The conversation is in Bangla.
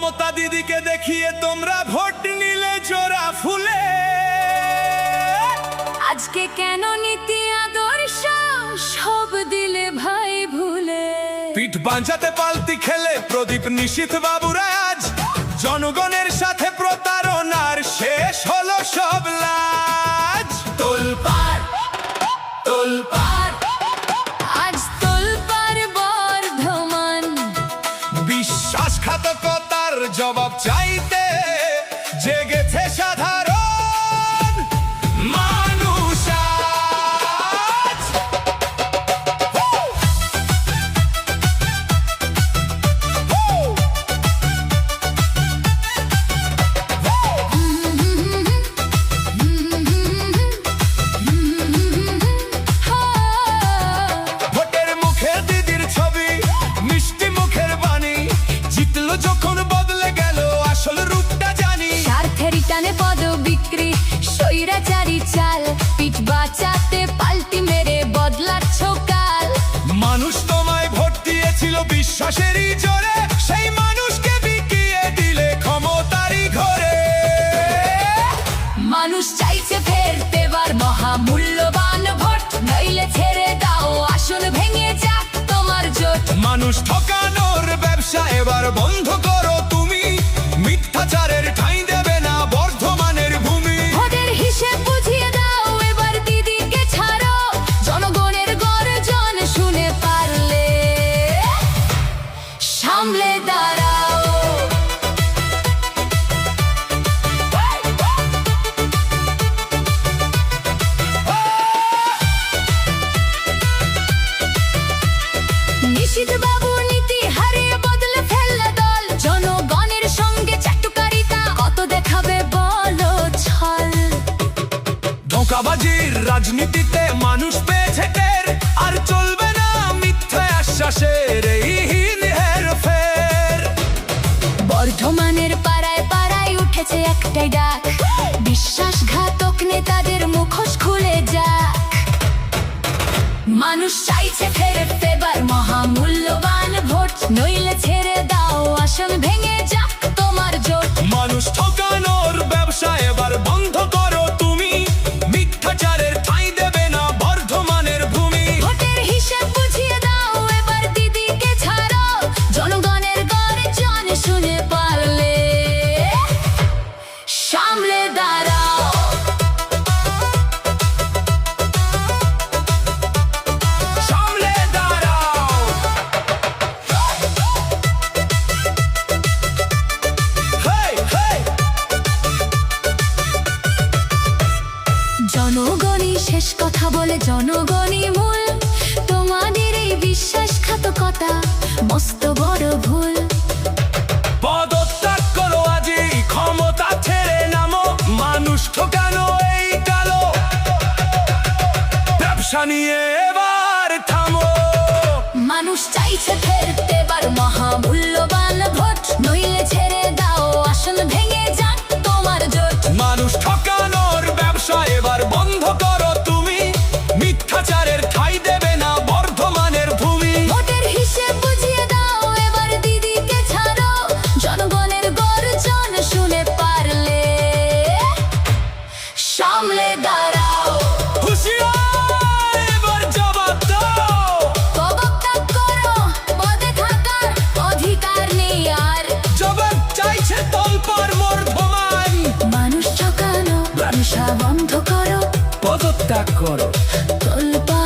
মমতা দিদিকে দেখিয়ে তোমরা ভোট নিলে জোড়া ফুলে। আজকে কেন নীতি আদর্শ সব দিলে ভাই ভুলে? পিঠ বাঁচাতে পাল্টি খেলে প্রদীপ নিশীথ বাবুরা আজ জনগণের সাথে প্রতারণার শেষ হলো সব লাজ। তোলপাড় তোলপাড় আজ তোলপাড় বর্ধমান, বিশ্বাসঘাতকতার জবাব চাইতে জেগেছে সাধারণ মানুষ আজ। ভোটের মুখে দিদির ছবি, মিষ্টি মুখের বাণী, জিতলো যখন বদলে গেল আসল রূপটা জানি। স্বার্থের টানে পদ বিক্রি, স্বৈরাচারী চাল, পিঠ বাঁচাতে পাল্টি মেরে বদলাচ্ছ কাল। মানুষ তোমায় ভোট দিয়েছিল বিশ্বাসেরই জোরে, সেই মানুষকে বিকিয়ে দিলে ক্ষমতারই ঘরে। মানুষ চাইছে ফেরতে বার মহামূল্যবান ভোট, নইলে ছেড়ে দাও আসন ভেঙে যাক তোমার জোট। মানুষ ঠকানোর ব্যবসা এবার বন্ধ করো তুমি, মিথ্যাচারের ঠাঁই দেবে না বর্ধমানের ভূমি। ভোটের হিসেব বুঝিয়ে দাও এবার দিদিকে ছাড়ো, জনগণের গর্জন শুনে পারলে সামলে দাঁড়াও। নিশীথ বাবুর নীতি হারিয়ে বদলে ফেললে দল, জনগণের সঙ্গে চাটুকারিতা কত দেখাবে বলো ছল। ধোঁকাবাজির রাজনীতিতে মানুষ পেয়েছে টের, আর চলবে না মিথ্যা আশ্বাসের এই হীন হেরফের। বর্ধমানের পাড়ায় পাড়ায় উঠেছে একটাই ডাক, বিশ্বাসঘাতক নেতাদের মুখোশ খুলে যাক। মানুষ চাইছে ফেরত এবার মহামূল্যবান ভোট, নইলে ছেড়ে দাও আসন ভেঙে যাক তোমার জোট। মানুষ ঠকানোর ব্যবসা এবার বন্ধ করো তুমি, মিথ্যাচারের ঠাঁই দেবে না বর্ধমানের ভূমি। ভোটের হিসাব বুঝিয়ে দাও এবার দিদিকে ছাড়ো, জনগণের গর্জন শুনে পারলে সামলে দাঁড়াও। সামলে দাঁড়াও। হেই, হেই। জনগণই শেষ কথা বলে জনগণই মূল, তোমাদের এই বিশ্বাসঘাতকতা মস্ত বড় ভুল। পদত্যাগ করো আজই, ক্ষমতা ছেড়ে নামো, মানুষ ঠকানো এই কালো ব্যবসা নিয়ে এবার থামো। মানুষ চাইছে ফেরতে এবার মহামূল্যবান ভোট, নইলে ছেড়ে দাও আসন ভেঙে যাক তোমার জোট। মানুষ ঠকানোর ব্যবসা এবার বন্ধ করো তুমি, মিথ্যাচারের ঠাঁই দেবে না বর্ধমানের ভূমি। ভোটের হিসেব বুঝিয়ে দাও এবার দিদিকে ছাড়ো, জনগণের গর্জন শুনে পারলে সামলে দাঁড়াও। হুঁশিয়ার, এবার জবাব দাও। পদত্যাগ করো, পদে থাকার অধিকার নেই আর। জবাব চাইছে তোলপাড় বর্ধমান। মানুষ ঠকানো ব্যবসা বন্ধ করো, পদত্যাগ করো। তোলপাড়